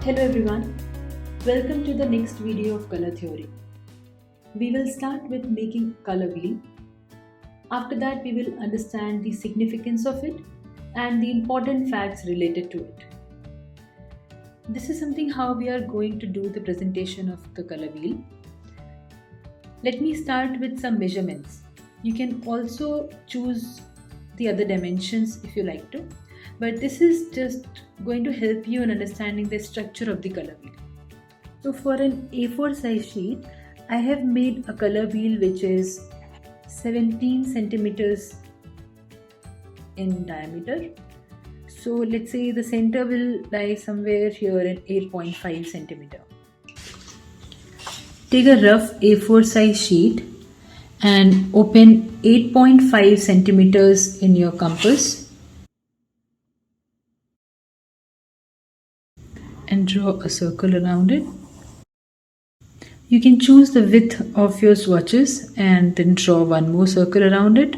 Hello everyone, welcome to the next video of color theory. We will start with making color wheel. After that we will understand the significance of it and the important facts related to it. This is something how we are going to do the presentation of the color wheel. Let me start with some measurements. You can also choose the other dimensions if you like to, but this is just going to help you in understanding the structure of the color wheel. So for an A4 size sheet, I have made a color wheel which is 17 centimeters in diameter. So let's say the center will lie somewhere here at 8.5 centimeter. Take a rough A4 size sheet and open 8.5 centimeters in your compass and draw a circle around it. You can choose the width of your swatches and then draw one more circle around it.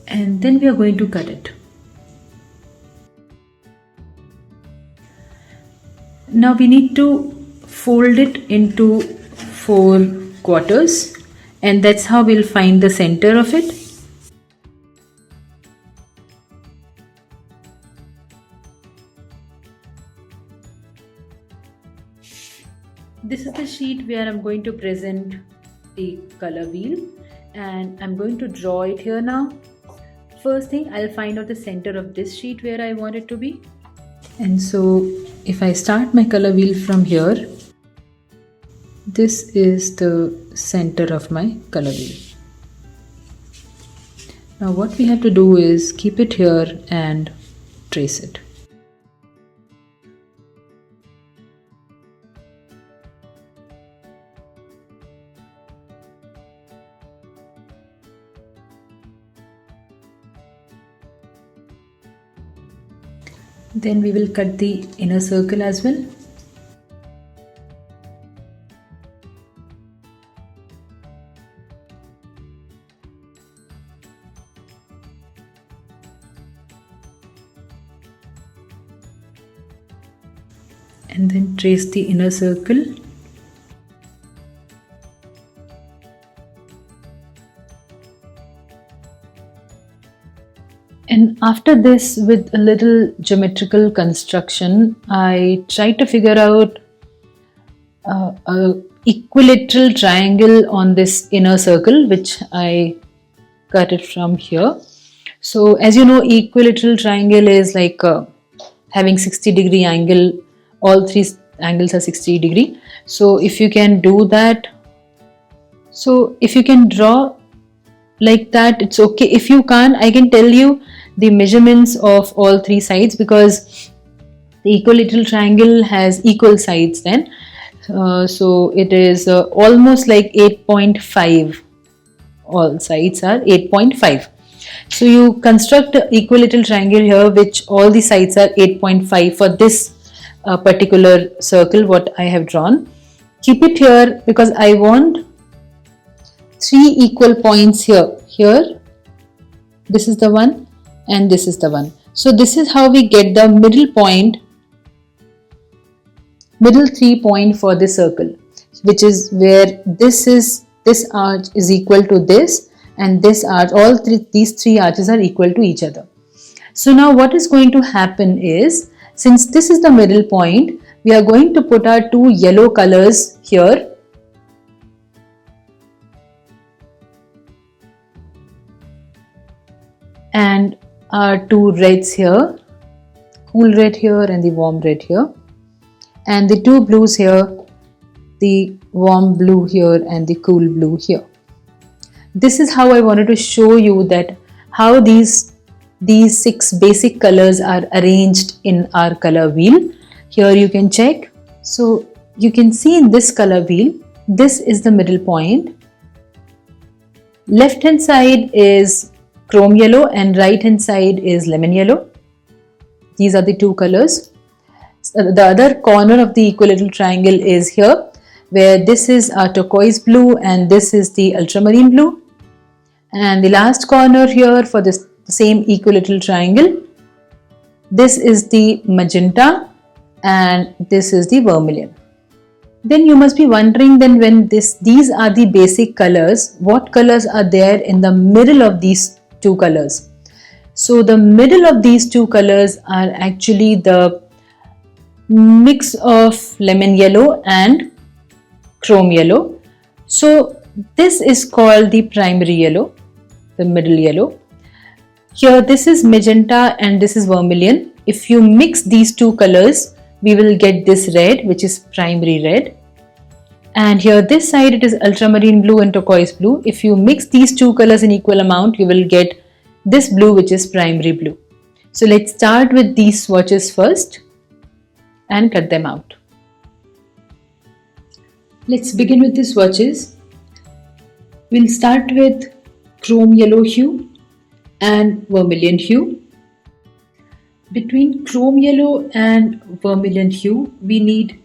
And then we are going to cut it. Now we need to fold it into 4 quarters, and that's how we'll find the center of it. This is the sheet where I'm going to present the color wheel, and I'm going to draw it here now. First thing, I'll find out the center of this sheet where I want it to be. And so if I start my color wheel from here, this is the center of my color wheel. Now what we have to do is keep it here and trace it. Then we will cut the inner circle as well. And then trace the inner circle. And after this, with a little geometrical construction, I tried to figure out a equilateral triangle on this inner circle, which I cut it from here. So as you know, equilateral triangle is like having 60-degree angle. All 3 angles are 60 degree. So if you can do that, so if you can draw like that, it's okay. If you can't, I can tell you the measurements of all 3 sides, because the equilateral triangle has equal sides then. So it is almost like 8.5. All sides are 8.5. So you construct an equilateral triangle here which all the sides are 8.5 for this particular circle what I have drawn. Keep it here because I want 3 equal points here. Here, this is the one and this is the one. So this is how we get the middle point, middle 3 point for this circle, which is where this arch is equal to this, and this arch, these 3 arches are equal to each other. So now what is going to happen is, since this is the middle point, we are going to put our 2 yellow colors here. And our 2 reds here, cool red here and the warm red here, and the 2 blues here, the warm blue here and the cool blue here. This is how I wanted to show you that how these 6 basic colors are arranged in our color wheel. Here you can check. So you can see in this color wheel, this is the middle point. Left hand side is chrome yellow and right hand side is lemon yellow. These are the 2 colors. The other corner of the equilateral triangle is here, where this is a turquoise blue and this is the ultramarine blue. And the last corner here for this same equilateral triangle, this is the magenta and this is the vermilion. Then you must be wondering, then when these are the basic colors, what colors are there in the middle of these two colors? So the middle of these two colors are actually the mix of lemon yellow and chrome yellow. So this is called the primary yellow, the middle yellow. Here this is magenta and this is vermilion. If you mix these two colors, we will get this red, which is primary red. And here this side it is ultramarine blue and turquoise blue. If you mix these two colors in equal amount, you will get this blue, which is primary blue. So let's start with these swatches first and cut them out. Let's begin with the swatches. We'll start with chrome yellow hue and vermilion hue. Between chrome yellow and vermilion hue, we need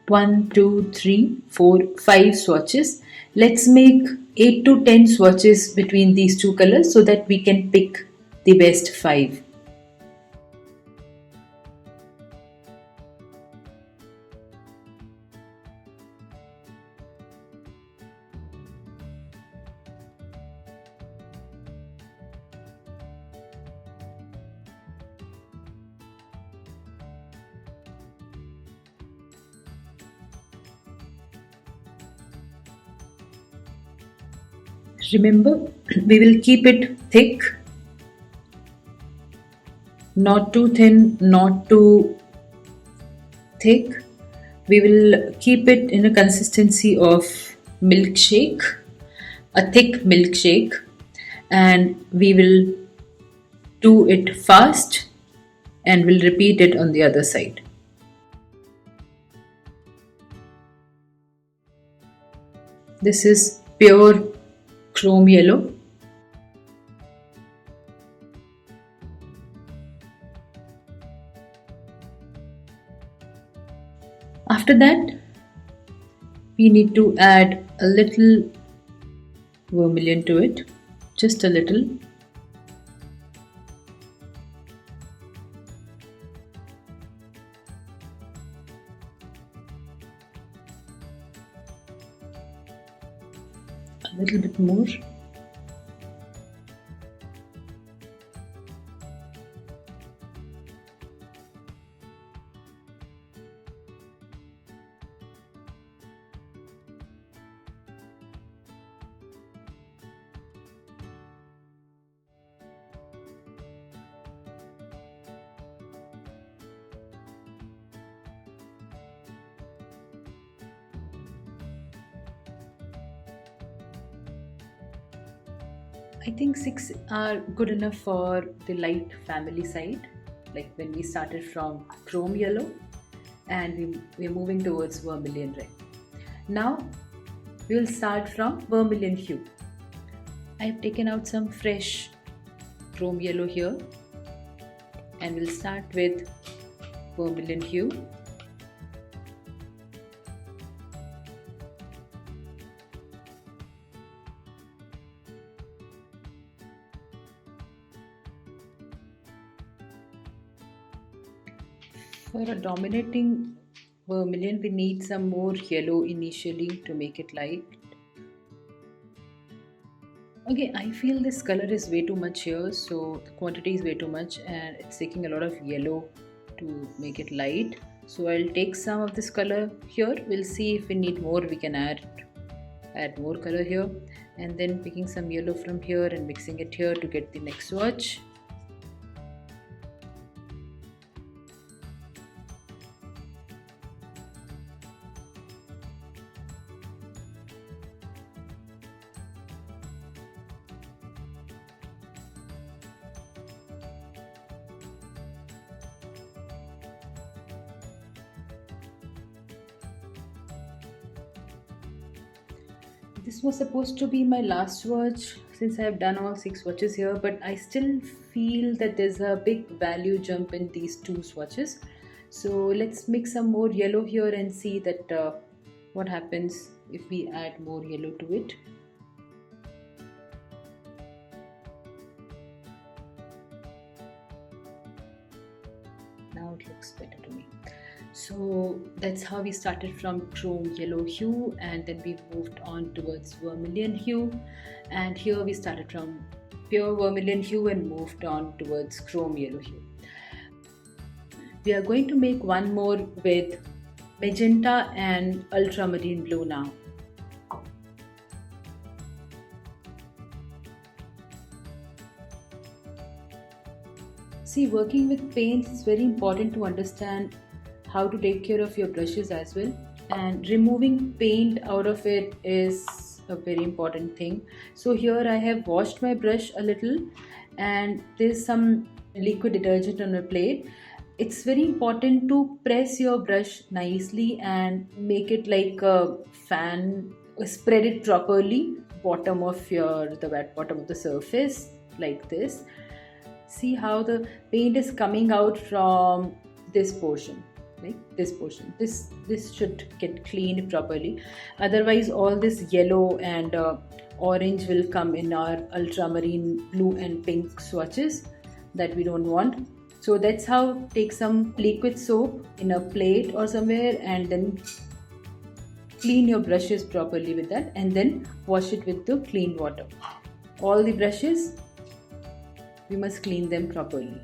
1, 2, 3, 4, 5 swatches. Let's make 8 to 10 swatches between these two colors so that we can pick the best 5. Remember, we will keep it thick, not too thin, not too thick. We will keep it in a consistency of milkshake, a thick milkshake, and we will do it fast and we'll repeat it on the other side. This is pure chrome yellow. After that, we need to add a little vermilion to it, just a little. A little bit more. I think 6 are good enough for the light family side, like when we started from chrome yellow and we're moving towards vermilion red. Now we will start from vermilion hue. I have taken out some fresh chrome yellow here and we'll start with vermilion hue. For a dominating vermilion, we need some more yellow initially to make it light. Okay, I feel this color is way too much here, so the quantity is way too much and it's taking a lot of yellow to make it light. So I'll take some of this color here. We'll see if we need more, we can add more color here, and then picking some yellow from here and mixing it here to get the next swatch. This was supposed to be my last swatch since I have done all 6 swatches here, but I still feel that there's a big value jump in these 2 swatches. So let's mix some more yellow here and see that what happens if we add more yellow to it. it looks better to me. So that's how we started from chrome yellow hue, and then we moved on towards vermilion hue, and here we started from pure vermilion hue and moved on towards chrome yellow hue. We are going to make one more with magenta and ultramarine blue now. See, working with paints, it's very important to understand how to take care of your brushes as well, and removing paint out of it is a very important thing. So here I have washed my brush a little, and there's some liquid detergent on my plate. It's very important to press your brush nicely and make it like a fan, spread it properly, bottom of the wet bottom of the surface like this. See how the paint is coming out from this portion, like this portion. This should get cleaned properly, otherwise all this yellow and orange will come in our ultramarine blue and pink swatches that we don't want. So that's how, take some liquid soap in a plate or somewhere and then clean your brushes properly with that, and then wash it with the clean water. All the brushes, we must clean them properly.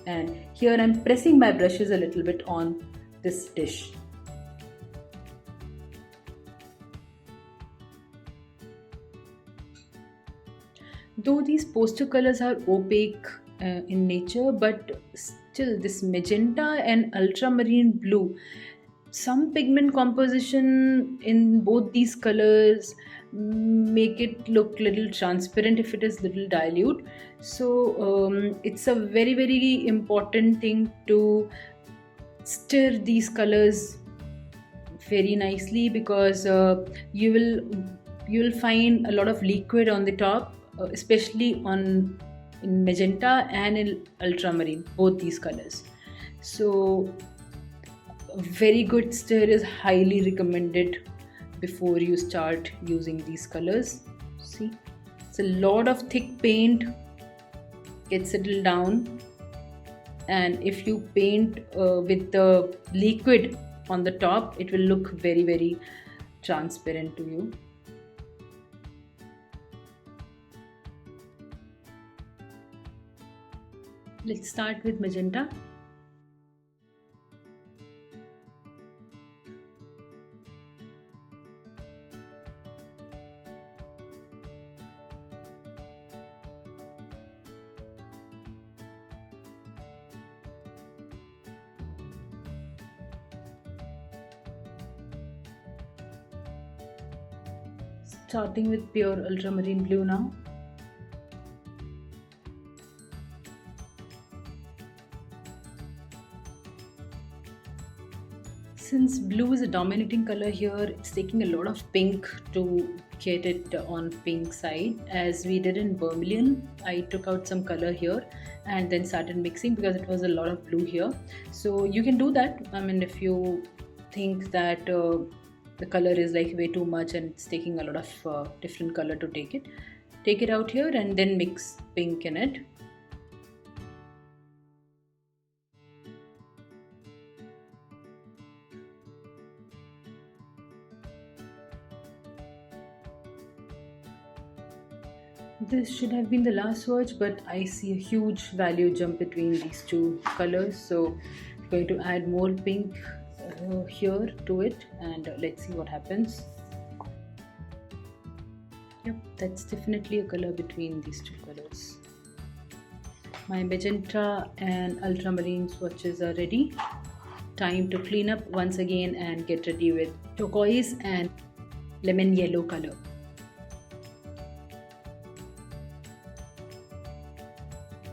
And here I'm pressing my brushes a little bit on this dish. Though these poster colors are opaque in nature, but still this magenta and ultramarine blue, some pigment composition in both these colors make it look little transparent if it is little dilute. So it's a very important thing to stir these colors very nicely, because you will find a lot of liquid on the top, especially in magenta and in ultramarine, both these colors. So a very good stir is highly recommended before you start using these colors. See, it's a lot of thick paint, get settled down, and if you paint with the liquid on the top, it will look very transparent to you. Let's start with magenta. Starting with pure ultramarine blue now. Since blue is a dominating color here, it's taking a lot of pink to get it on pink side. As we did in vermilion, I took out some color here and then started mixing because it was a lot of blue here. So you can do that. I mean, if you think that the color is like way too much and it's taking a lot of different color to take it out here and then mix pink in it. This should have been the last swatch, but I see a huge value jump between these two colors, so I'm going to add more pink here to it, and let's see what happens. Yep, that's definitely a color between these two colors. My magenta and ultramarine swatches are ready. Time to clean up once again and get ready with turquoise and lemon yellow color.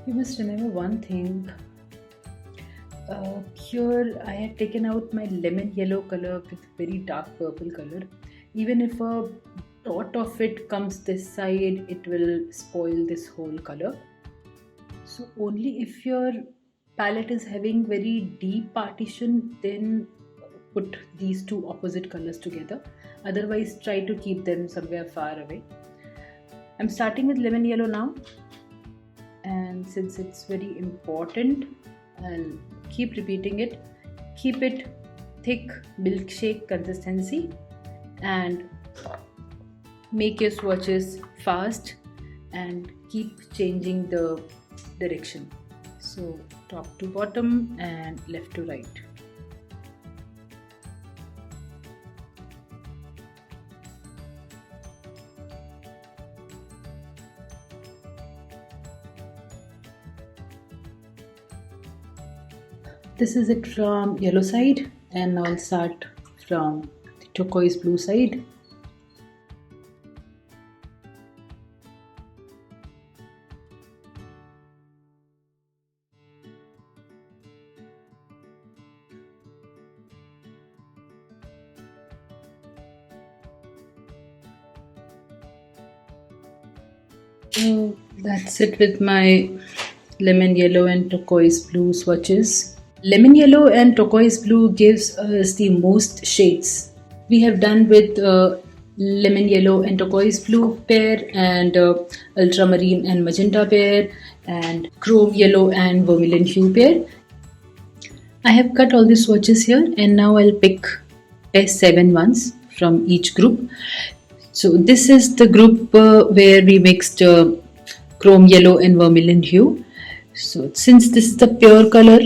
You must remember one thing. Here I had taken out my lemon yellow color with very dark purple color. Even if a dot of it comes this side, it will spoil this whole color. So only if your palette is having very deep partition, then put these two opposite colors together. Otherwise, try to keep them somewhere far away. I'm starting with lemon yellow now. And since it's very important, I'll keep repeating it. Keep it thick milkshake consistency and make your swatches fast and keep changing the direction. So top to bottom and left to right. This is it from yellow side, and I'll start from the turquoise blue side. So that's it with my lemon yellow and turquoise blue swatches. Lemon yellow and turquoise blue gives us the most shades. We have done with lemon yellow and turquoise blue pair, and ultramarine and magenta pair, and chrome yellow and vermilion hue pair. I have cut all the swatches here, and now I'll pick best 7 ones from each group. So this is the group where we mixed chrome yellow and vermilion hue. So since this is the pure color,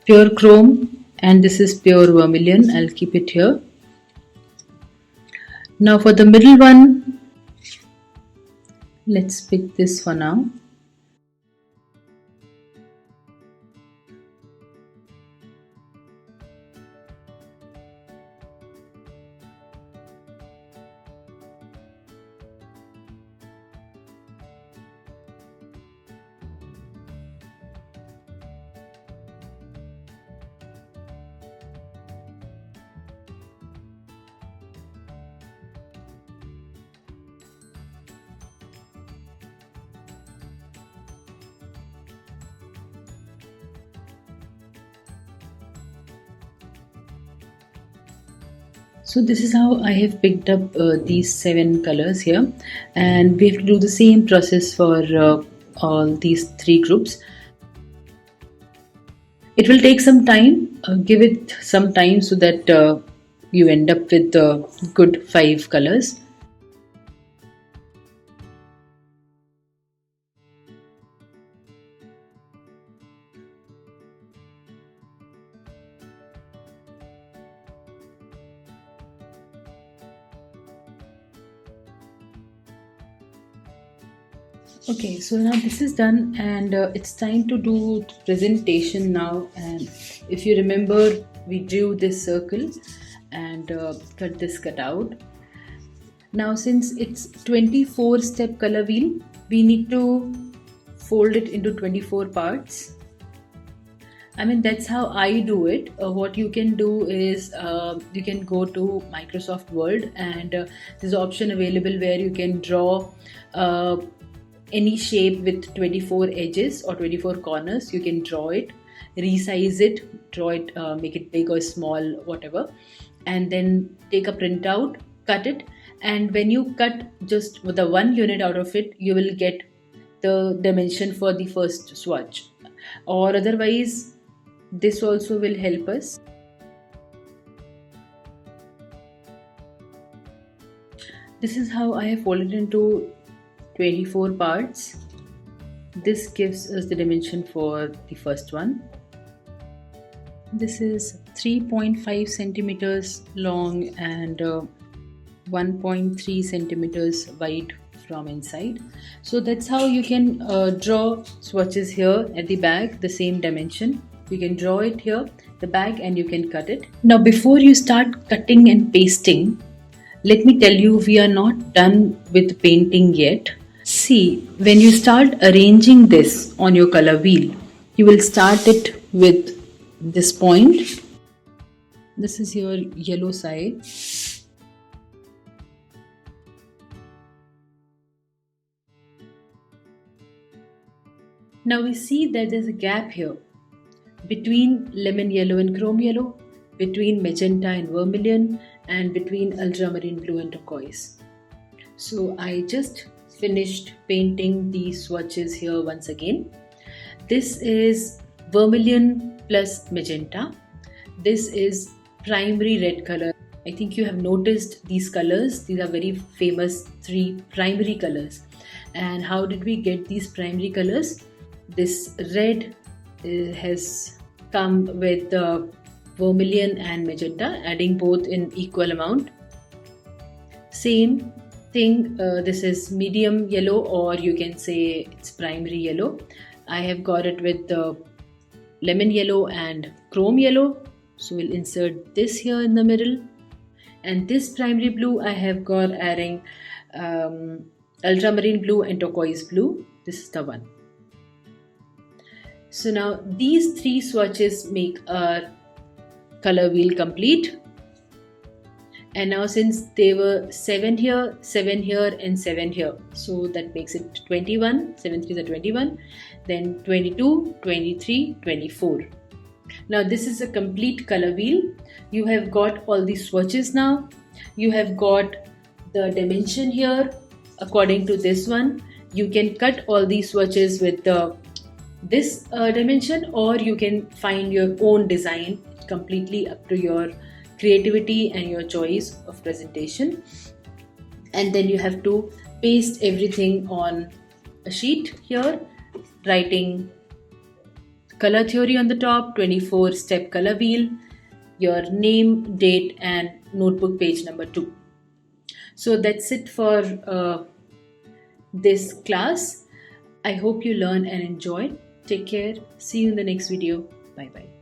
pure chrome, and this is pure vermilion, I'll keep it here. Now for the middle one, let's pick this for now. So this is how I have picked up these 7 colors here, and we have to do the same process for all these 3 groups. It will take some time, give it some time so that you end up with good 5 colors. Okay, so now this is done, and it's time to do presentation now. And if you remember, we drew this circle and cut this cutout. Now since it's 24 step color wheel, we need to fold it into 24 parts. I mean, that's how I do it. What you can do is you can go to Microsoft Word, and there's an option available where you can draw any shape with 24 edges or 24 corners. You can draw it, resize it, draw it, make it big or small, whatever, and then take a printout, cut it, and when you cut just with the 1 unit out of it, you will get the dimension for the first swatch. Or otherwise, this also will help us. This is how I have folded into 24 parts. This gives us the dimension for the first one. This is 3.5 centimeters long and 1.3 centimeters wide from inside. So that's how you can draw swatches here at the back, the same dimension. You can draw it here, the back, and you can cut it. Now before you start cutting and pasting, let me tell you, we are not done with painting yet. See, when you start arranging this on your color wheel, you will start it with this point. This is your yellow side. Now we see that there's a gap here between lemon yellow and chrome yellow, between magenta and vermilion, and between ultramarine blue and turquoise. So I just finished painting these swatches here once again. This is vermilion plus magenta. This is primary red color. I think you have noticed these colors. These are very famous 3 primary colors. And how did we get these primary colors? This red has come with the vermilion and magenta, adding both in equal amount. Same thing, this is medium yellow, or you can say it's primary yellow. I have got it with the lemon yellow and chrome yellow. So we'll insert this here in the middle. And this primary blue I have got adding ultramarine blue and turquoise blue. This is the one. So now these 3 swatches make our color wheel complete. And now since there were 7 here, 7 here and 7 here, so that makes it 21, 7 3s are 21, then 22, 23, 24. Now this is a complete color wheel. You have got all these swatches now. You have got the dimension here according to this one. You can cut all these swatches with this dimension, or you can find your own design, completely up to your creativity and your choice of presentation. And then you have to paste everything on a sheet here, writing color theory on the top, 24-step color wheel, your name, date and notebook page number 2. So that's it for this class. I hope you learn and enjoy. Take care. See you in the next video. Bye bye.